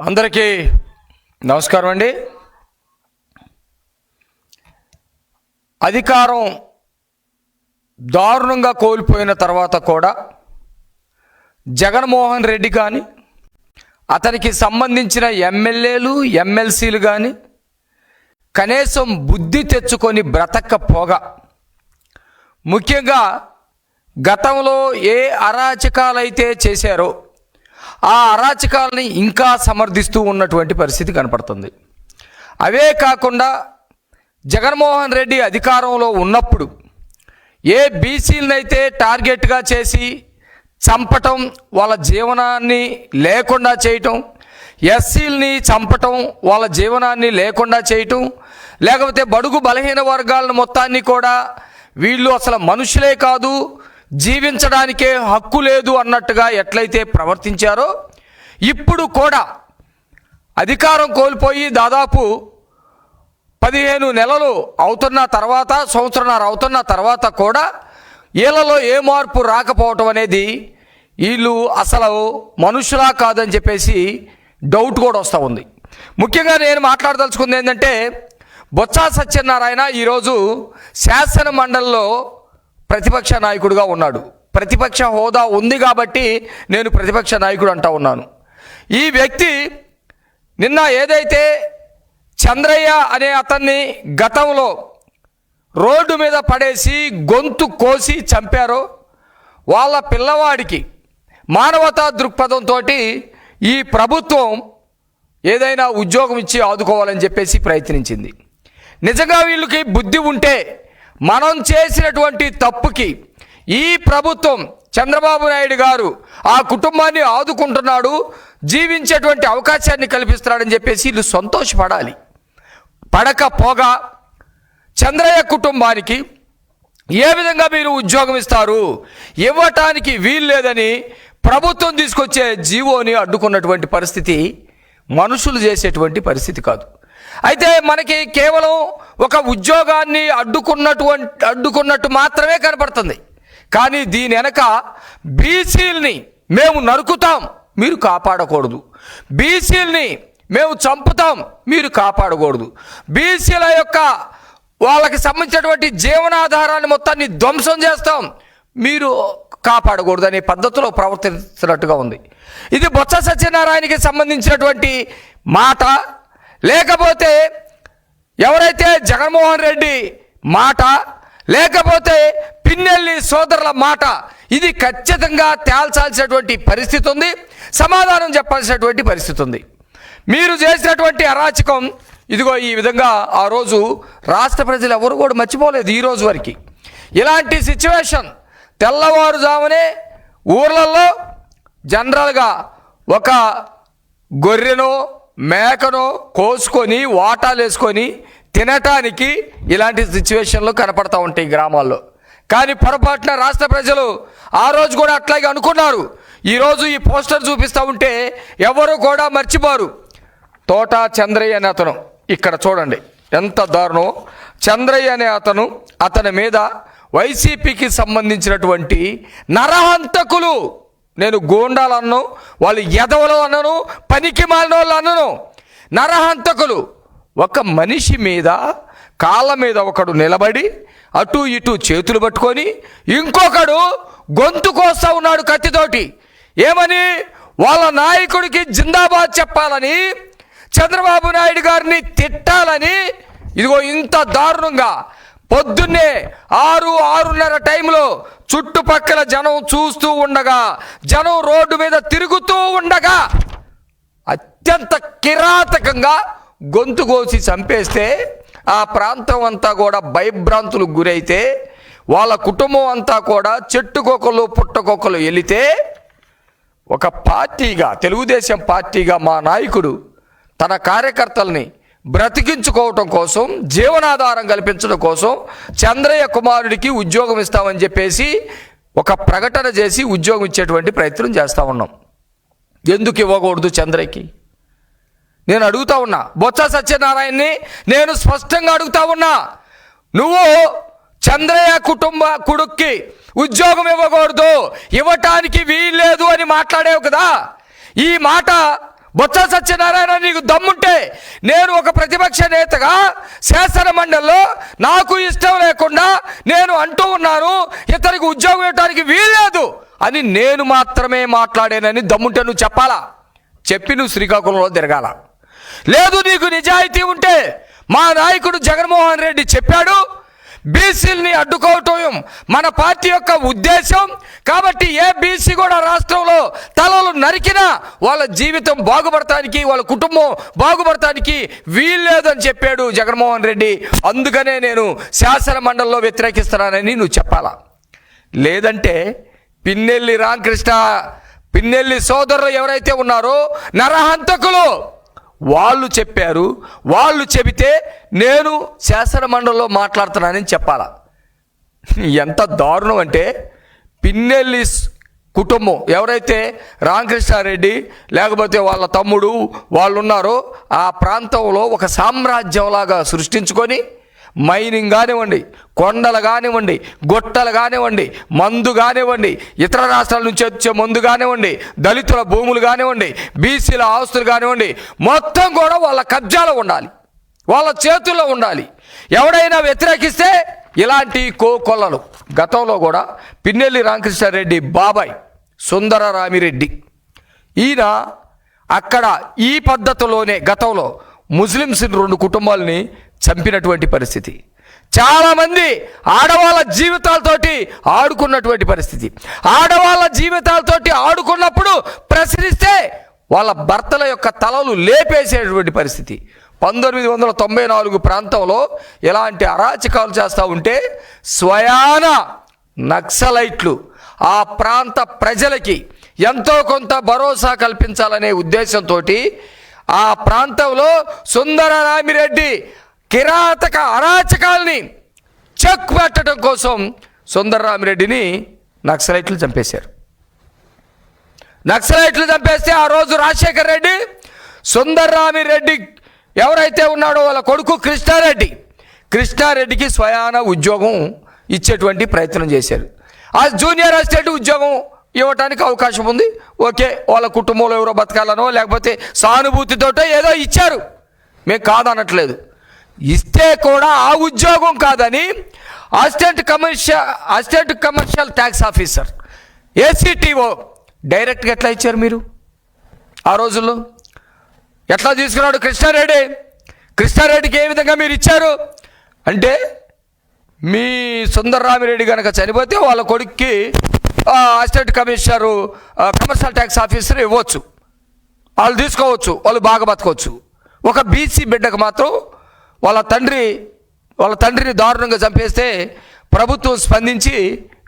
అందరికీ నమస్కారం అండి. అధికారం దారుణంగా కోల్పోయిన తర్వాత కూడా జగన్మోహన్ రెడ్డి కానీ అతనికి సంబంధించిన ఎమ్మెల్యేలు ఎమ్మెల్సీలు కానీ కనీసం బుద్ధి తెచ్చుకొని బ్రతక్కపోగా, ముఖ్యంగా గతంలో ఏ అరాచకాలైతే చేశారో ఆ అరాచకాలని ఇంకా సమర్థిస్తూ ఉన్నటువంటి పరిస్థితి కనపడుతుంది. అవే కాకుండా జగన్మోహన్ రెడ్డి అధికారంలో ఉన్నప్పుడు ఏ బీసీలనైతే టార్గెట్గా చేసి చంపటం, వాళ్ళ జీవనాన్ని లేకుండా చేయటం, ఎస్సీలని చంపటం, వాళ్ళ జీవనాన్ని లేకుండా చేయటం, లేకపోతే బడుగు బలహీన వర్గాలను మొత్తాన్ని కూడా వీళ్ళు అసలు మనుషులే కాదు, జీవించడానికే హక్కు లేదు అన్నట్టుగా ఎట్లయితే ప్రవర్తించారో, ఇప్పుడు కూడా అధికారం కోల్పోయి దాదాపు 15 నెలలు అవుతున్న తర్వాత, సంవత్సరన్నర అవుతున్న తర్వాత కూడా వీళ్ళలో ఏ మార్పు రాకపోవటం అనేది వీళ్ళు అసలు మనుషులా కాదని చెప్పేసి డౌట్ కూడా వస్తూ ఉంది. ముఖ్యంగా నేను మాట్లాడదలుచుకుంది ఏంటంటే, బొత్స సత్యనారాయణ ఈరోజు శాసన మండలిలో ప్రతిపక్ష నాయకుడిగా ఉన్నాడు. ప్రతిపక్ష హోదా ఉంది కాబట్టి నేను ప్రతిపక్ష నాయకుడు అంటా ఉన్నాను. ఈ వ్యక్తి నిన్న ఏదైతే చంద్రయ్య అనే అతన్ని గతంలో రోడ్డు మీద పడేసి గొంతు కోసి చంపారో, వాళ్ళ పిల్లవాడికి మానవతా దృక్పథంతో ఈ ప్రభుత్వం ఏదైనా ఉద్యోగం ఇచ్చి ఆదుకోవాలని చెప్పేసి ప్రయత్నించింది. నిజంగా వీళ్ళకి బుద్ధి ఉంటే మనం చేసినటువంటి తప్పుకి ఈ ప్రభుత్వం, చంద్రబాబు నాయుడు గారు ఆ కుటుంబాన్ని ఆదుకుంటున్నాడు, జీవించేటువంటి అవకాశాన్ని కల్పిస్తున్నాడని చెప్పేసి వీళ్ళు సంతోషపడాలి. పడకపోగా చంద్రయ్య కుటుంబానికి ఏ విధంగా మీరు ఉద్యోగం ఇస్తారు, ఇవ్వటానికి వీలు లేదని ప్రభుత్వం తీసుకొచ్చే జీవోని అడ్డుకున్నటువంటి పరిస్థితి మనుషులు చేసేటువంటి పరిస్థితి కాదు. అయితే మనకి కేవలం ఒక ఉద్యోగాన్ని అడ్డుకున్నట్టు మాత్రమే కనపడుతుంది. కానీ దీని వెనక బీసీలని మేము నరుకుతాం, మీరు కాపాడకూడదు, బీసీలని మేము చంపుతాం, మీరు కాపాడకూడదు, బీసీల యొక్క వాళ్ళకి సంబంధించినటువంటి జీవనాధారాన్ని మొత్తాన్ని ధ్వంసం చేస్తాం, మీరు కాపాడకూడదు అనే పద్ధతిలో ప్రవర్తిస్తున్నట్టుగా ఉంది. ఇది బొత్స సత్యనారాయణకి సంబంధించినటువంటి మాట, లేకపోతే ఎవరైతే జగన్మోహన్ రెడ్డి మాట, లేకపోతే పిన్నెల్లి సోదరుల మాట, ఇది ఖచ్చితంగా తేల్చాల్సినటువంటి పరిస్థితి ఉంది, సమాధానం చెప్పాల్సినటువంటి పరిస్థితి ఉంది. మీరు చేసినటువంటి అరాచకం ఇదిగో ఈ విధంగా ఆ రోజు రాష్ట్ర ప్రజలు ఎవరు కూడా మర్చిపోలేదు. ఈ రోజు వరకు ఇలాంటి సిచ్యువేషన్ తెల్లవారుజామునే ఊర్లలో జనరల్గా ఒక గొర్రెనో మేకనో కోసుకొని వాటాలు వేసుకొని తినటానికి ఇలాంటి సిచ్యువేషన్లు కనపడతా ఉంటాయి గ్రామాల్లో. కానీ పొరపాటున రాష్ట్ర ప్రజలు ఆ రోజు కూడా అట్లాగే అనుకున్నారు. ఈరోజు ఈ పోస్టర్ చూపిస్తూ ఉంటే ఎవరు కూడా మర్చిపోరు. తోట చంద్రయ్య అనే అతను, ఇక్కడ చూడండి ఎంత దారుణం. చంద్రయ్య అనే అతని మీద వైసీపీకి సంబంధించినటువంటి నరహంతకులు, నేను గోండాలు అన్నాను, వాళ్ళు ఎదవలు అన్నాను, పనికి మాలిన వాళ్ళు అన్నాను, నరహంతకులు ఒక మనిషి మీద కాళ్ళ మీద ఒకడు నిలబడి అటు ఇటు చేతులు పట్టుకొని ఇంకొకడు గొంతు కోస్తా ఉన్నాడు కత్తితోటి. ఏమని? వాళ్ళ నాయకుడికి జిందాబాద్ చెప్పాలని, చంద్రబాబు నాయుడు గారిని తిట్టాలని. ఇదిగో ఇంత దారుణంగా పొద్దున్నే 6-6:30 టైంలో చుట్టుపక్కల జనం చూస్తూ ఉండగా, జనం రోడ్డు మీద తిరుగుతూ ఉండగా అత్యంత కిరాతకంగా గొంతు కోసి చంపేస్తే ఆ ప్రాంతం అంతా కూడా భయభ్రాంతులకు గురైతే, వాళ్ళ కుటుంబం అంతా కూడా చెట్టుకొకలు పుట్టకొకలు వెళితే, ఒక పార్టీగా, తెలుగుదేశం పార్టీగా మా నాయకుడు తన కార్యకర్తల్ని బ్రతికించుకోవటం కోసం, జీవనాధారం కల్పించడం కోసం చంద్రయ్య కుమారుడికి ఉద్యోగం ఇస్తామని చెప్పేసి ఒక ప్రకటన చేసి ఉద్యోగం ఇచ్చేటువంటి ప్రయత్నం చేస్తూ ఉన్నాం. ఎందుకు ఇవ్వకూడదు చంద్రయ్యకి? నేను అడుగుతా ఉన్నా. బొత్స సత్యనారాయణని నేను స్పష్టంగా అడుగుతా ఉన్నా, నువ్వు చంద్రయ్య కొడుక్కి ఉద్యోగం ఇవ్వకూడదు, ఇవ్వటానికి వీల్లేదు అని మాట్లాడేవు కదా. ఈ మాట బొత్స సత్యనారాయణ, నీకు దమ్ముంటే నేను ఒక ప్రతిపక్ష నేతగా శాసన మండలిలో నాకు ఇష్టం లేకుండా నేను అంటూ ఉన్నాను, ఇతనికి ఉద్యోగం ఇవ్వడానికి వీల్లేదు అని నేను మాత్రమే మాట్లాడానని దమ్ముంటే నువ్వు చెప్పాలా? చెప్పి నువ్వు శ్రీకాకుళంలో తిరగాల. లేదు, నీకు నిజాయితీ ఉంటే మా నాయకుడు జగన్మోహన్ రెడ్డి చెప్పాడు, బీసీలని అడ్డుకోవటం మన పార్టీ యొక్క ఉద్దేశం కాబట్టి ఏ బీసీ కూడా రాష్ట్రంలో తలలు నరికినా వాళ్ళ జీవితం బాగుపడటానికి, వాళ్ళ కుటుంబం బాగుపడటానికి వీల్లేదని చెప్పాడు జగన్మోహన్ రెడ్డి. అందుకనే నేను శాసన మండలిలో వ్యతిరేకిస్తున్నానని నువ్వు చెప్పాలా? లేదంటే పిన్నెల్లి రామకృష్ణ, పిన్నెల్లి సోదరులు ఎవరైతే ఉన్నారో నరహంతకులు, వాళ్ళు చెప్పారు, వాళ్ళు చెబితే నేను శాసన మండలిలో మాట్లాడుతున్నానని చెప్పాలా? ఎంత దారుణం అంటే, పిన్నెల్లి కుటుంబం ఎవరైతే రామకృష్ణారెడ్డి లేకపోతే వాళ్ళ తమ్ముడు వాళ్ళు ఉన్నారో ఆ ప్రాంతంలో ఒక సామ్రాజ్యంలాగా సృష్టించుకొని మైనింగ్ కానివ్వండి, కొండలు కానివ్వండి, గొట్టలు కానివ్వండి, మందు కానివ్వండి, ఇతర రాష్ట్రాల నుంచి వచ్చే మందు కానివ్వండి, దళితుల భూములు కానివ్వండి, బీసీల ఆస్తులు కానివ్వండి, మొత్తం కూడా వాళ్ళ కబ్జాలో ఉండాలి, వాళ్ళ చేతుల్లో ఉండాలి. ఎవడైనా వ్యతిరేకిస్తే ఇలాంటి కోకొల్లలు. గతంలో కూడా పిన్నెల్లి రామకృష్ణారెడ్డి బాబాయ్ సుందరరామిరెడ్డి, ఈయన అక్కడ ఈ పద్ధతిలోనే గతంలో ముస్లిమ్స్ 2 కుటుంబాలని చంపినటువంటి పరిస్థితి, చాలామంది ఆడవాళ్ళ జీవితాలతోటి ఆడుకున్నటువంటి పరిస్థితి. ఆడవాళ్ళ జీవితాలతోటి ఆడుకున్నప్పుడు ప్రశ్నిస్తే వాళ్ళ భర్తల యొక్క తలలు లేపేసేటువంటి పరిస్థితి. 1994 ప్రాంతంలో ఎలాంటి అరాచకాలు చేస్తూ ఉంటే స్వయాన నక్సలైట్లు ఆ ప్రాంత ప్రజలకి ఎంతో కొంత భరోసా కల్పించాలనే ఉద్దేశంతో ఆ ప్రాంతంలో సుందరరామిరెడ్డి కిరాతక అరాచకాల్ని చెక్ పెట్టడం కోసం సుందరరామిరెడ్డిని నక్సలైట్లు చంపేశారు. నక్సలైట్లు చంపేస్తే ఆ రోజు రాజశేఖర్ రెడ్డి సుందరరామిరెడ్డి ఎవరైతే ఉన్నాడో వాళ్ళ కొడుకు కృష్ణారెడ్డికి స్వయాన ఉద్యోగం ఇచ్చేటువంటి ప్రయత్నం చేశారు. ఆ జూనియర్ అసిస్టెంట్ ఉద్యోగం ఇవ్వటానికి అవకాశం ఉంది. ఓకే, వాళ్ళ కుటుంబంలో ఎవరో బతకాలనో లేకపోతే సానుభూతితోటో ఏదో ఇచ్చారు, మేము కాదనట్లేదు. ఇస్తే కూడా ఆ ఉద్యోగం కాదని assistant commercial tax officer ACTO డైరెక్ట్గా ఎట్లా ఇచ్చారు మీరు? ఆ రోజుల్లో ఎట్లా తీసుకున్నాడు కృష్ణారెడ్డికి ఏ విధంగా మీరు ఇచ్చారు అంటే, మీ సుందరరామిరెడ్డి కనుక చనిపోతే వాళ్ళ కొడుక్కి అసిస్టెంట్ కమర్షియల్ ట్యాక్స్ ఆఫీసర్ ఇవ్వచ్చు, వాళ్ళు తీసుకోవచ్చు, వాళ్ళు బాగా బతకవచ్చు. ఒక బీసీ బిడ్డకు మాత్రం వాళ్ళ తండ్రిని దారుణంగా చంపేస్తే ప్రభుత్వం స్పందించి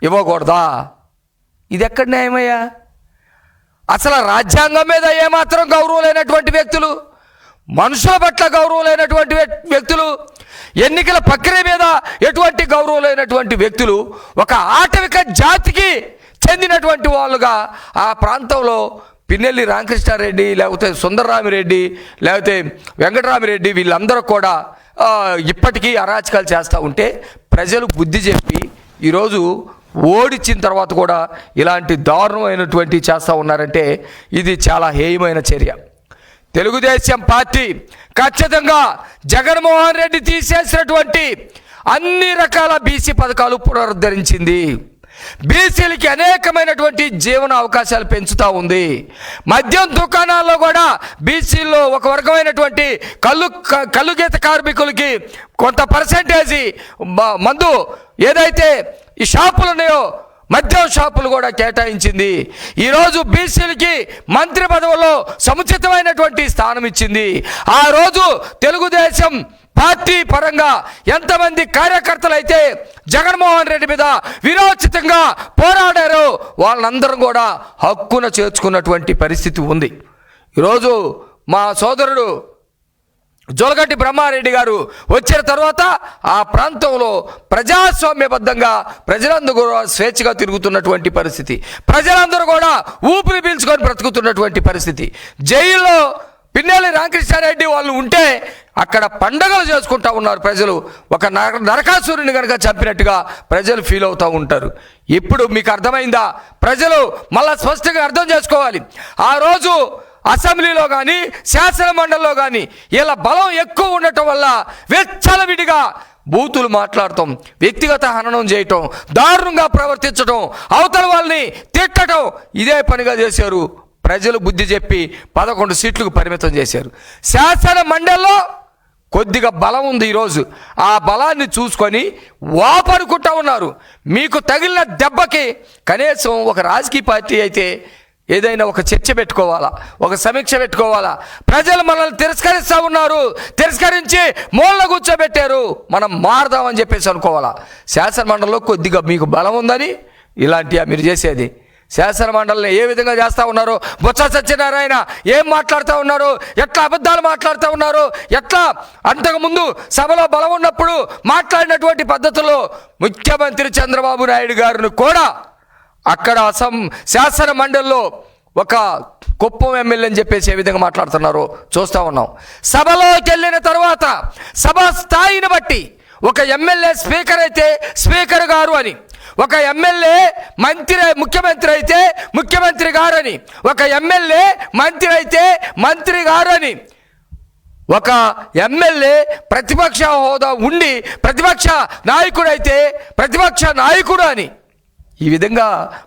ఇవ్వకూడదా? ఇది ఎక్కడ న్యాయమయ్యా? అసలు రాజ్యాంగం మీద ఏమాత్రం గౌరవం లేనటువంటి వ్యక్తులు, మనుషుల పట్ల గౌరవం లేనటువంటి వ్యక్తులు, ఎన్నికల ప్రక్రియ మీద ఎటువంటి గౌరవం లేనటువంటి వ్యక్తులు, ఒక ఆటవిక జాతికి చెందినటువంటి వాళ్ళుగా ఆ ప్రాంతంలో పిన్నెల్లి రామకృష్ణారెడ్డి లేకపోతే సుందరరామిరెడ్డి లేకపోతే వెంకటరామిరెడ్డి వీళ్ళందరూ కూడా ఇప్పటికీ అరాచకాలు చేస్తూ ఉంటే ప్రజలు బుద్ధి చెప్పి ఈరోజు ఓడించిన తర్వాత కూడా ఇలాంటి దారుణమైనటువంటి చేస్తూ ఉన్నారంటే ఇది చాలా హేయమైన చర్య. తెలుగుదేశం పార్టీ ఖచ్చితంగా జగన్మోహన్ రెడ్డి తీసేసినటువంటి అన్ని రకాల బీసీ పథకాలు పునరుద్ధరించింది. బీసీలకి అనేకమైనటువంటి జీవన అవకాశాలు పెంచుతూ ఉంది. మద్యం దుకాణాల్లో కూడా బీసీల్లో ఒక వర్గమైనటువంటి కళ్ళు గీత కార్మికులకి కొంత పర్సెంటేజీ మందు ఏదైతే ఈ షాపులు ఉన్నాయో మద్యం షాపులు కూడా కేటాయించింది. ఈరోజు బీసీలకి మంత్రి పదవుల్లో సముచితమైనటువంటి స్థానం ఇచ్చింది. ఆ రోజు తెలుగుదేశం పార్టీ పరంగా ఎంతమంది కార్యకర్తలు అయితే జగన్మోహన్ రెడ్డి మీద విరోచితంగా పోరాడారో వాళ్ళందరూ కూడా హక్కున చేర్చుకున్నటువంటి పరిస్థితి ఉంది. ఈరోజు మా సోదరుడు జోలగంటి బ్రహ్మారెడ్డి గారు వచ్చిన తర్వాత ఆ ప్రాంతంలో ప్రజాస్వామ్యబద్ధంగా ప్రజలందరూ కూడా స్వేచ్ఛగా తిరుగుతున్నటువంటి పరిస్థితి, ప్రజలందరూ కూడా ఊపిరి పీల్చుకొని బ్రతుకుతున్నటువంటి పరిస్థితి. జైల్లో పిన్నెల్లి రామకృష్ణారెడ్డి వాళ్ళు ఉంటే అక్కడ పండగలు చేసుకుంటూ ఉన్నారు ప్రజలు. ఒక నరకాసురుని కనుక చంపినట్టుగా ప్రజలు ఫీల్ అవుతూ ఉంటారు. ఇప్పుడు మీకు అర్థమైందా? ప్రజలు మళ్ళా స్పష్టంగా అర్థం చేసుకోవాలి. ఆ రోజు అసెంబ్లీలో కానీ శాసన మండలిలో కానీ ఇలా బలం ఎక్కువ ఉండటం వల్ల విచ్చలవిడిగా బూతులు మాట్లాడటం, వ్యక్తిగత హననం చేయటం, దారుణంగా ప్రవర్తించడం, అవతల వాళ్ళని తిట్టడం ఇదే పనిగా చేశారు. ప్రజలు బుద్ధి చెప్పి 11 సీట్లకు పరిమితం చేశారు. శాసన మండలిలో కొద్దిగా బలం ఉంది ఈరోజు. ఆ బలాన్ని చూసుకొని వాపరుకుంటా ఉన్నారు. మీకు తగిలిన దెబ్బకి కనీసం ఒక రాజకీయ పార్టీ అయితే ఏదైనా ఒక చర్చ పెట్టుకోవాలా, ఒక సమీక్ష పెట్టుకోవాలా. ప్రజలు మనల్ని తిరస్కరిస్తూ ఉన్నారు, తిరస్కరించి మూలన కూర్చోబెట్టారు, మనం మారదామని చెప్పేసి అనుకోవాలా. శాసన మండలిలో కొద్దిగా మీకు బలం ఉందని ఇలాంటివి మీరు చేసేది. శాసన మండలిని ఏ విధంగా చేస్తూ ఉన్నారు, బొత్స సత్యనారాయణ ఏం మాట్లాడుతూ ఉన్నారు, ఎట్లా అబద్ధాలు మాట్లాడుతూ ఉన్నారు, ఎట్లా అంతకుముందు సభలో బలం ఉన్నప్పుడు మాట్లాడినటువంటి పద్ధతుల్లో ముఖ్యమంత్రి చంద్రబాబు నాయుడు గారిని కూడా అక్కడ శాసన మండలిలో ఒక కుప్పం ఎమ్మెల్యే అని చెప్పేసి ఏ విధంగా మాట్లాడుతున్నారో చూస్తూ ఉన్నాం. సభలోకి వెళ్ళిన తర్వాత సభ స్థాయిని బట్టి ఒక ఎమ్మెల్యే స్పీకర్ అయితే స్పీకర్ గారు అని, ఒక ఎమ్మెల్యే ముఖ్యమంత్రి అయితే ముఖ్యమంత్రి గారు అని, ఒక ఎమ్మెల్యే మంత్రి అయితే మంత్రి గారు అని, ఒక ఎమ్మెల్యే ప్రతిపక్ష హోదా ఉండి ప్రతిపక్ష నాయకుడు అయితే ప్రతిపక్ష నాయకుడు అని ఈ విధంగా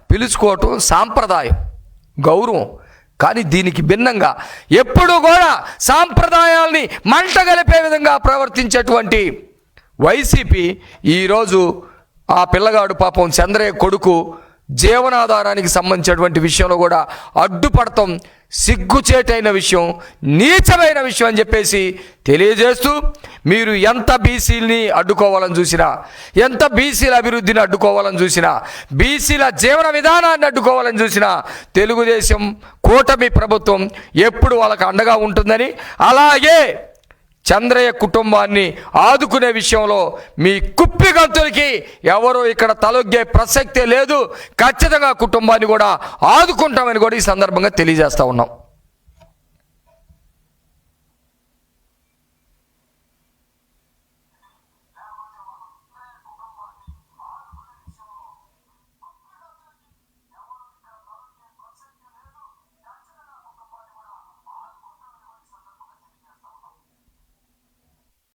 పిలుచుకోవటం సాంప్రదాయం, గౌరవం. కానీ దీనికి భిన్నంగా ఎప్పుడు కూడా సాంప్రదాయాల్ని మంటగలిపే విధంగా ప్రవర్తించేటువంటి వైసీపీ ఈరోజు ఆ పిల్లగాడు పాపం చంద్రయ్య కొడుకు జీవనాధారానికి సంబంధించినటువంటి విషయంలో కూడా అడ్డుపడటం సిగ్గుచేటైన విషయం, నీచమైన విషయం అని చెప్పేసి తెలియజేస్తూ, మీరు ఎంత బీసీలని అడ్డుకోవాలని చూసినా, ఎంత బీసీల అభివృద్ధిని అడ్డుకోవాలని చూసినా, బీసీల జీవన విధానాన్ని అడ్డుకోవాలని చూసినా తెలుగుదేశం కూటమి ప్రభుత్వం ఎప్పుడు వాళ్ళకు అండగా ఉంటుందని, అలాగే చంద్రయ్య కుటుంబాన్ని ఆదుకునే విషయంలో మీ కుప్పిగంతులకి ఎవరు ఇక్కడ తలొగ్గే ప్రసక్తే లేదు. ఖచ్చితంగా కుటుంబాన్ని కూడా ఆదుకుంటామని కూడా ఈ సందర్భంగా తెలియజేస్తా ఉన్నాం.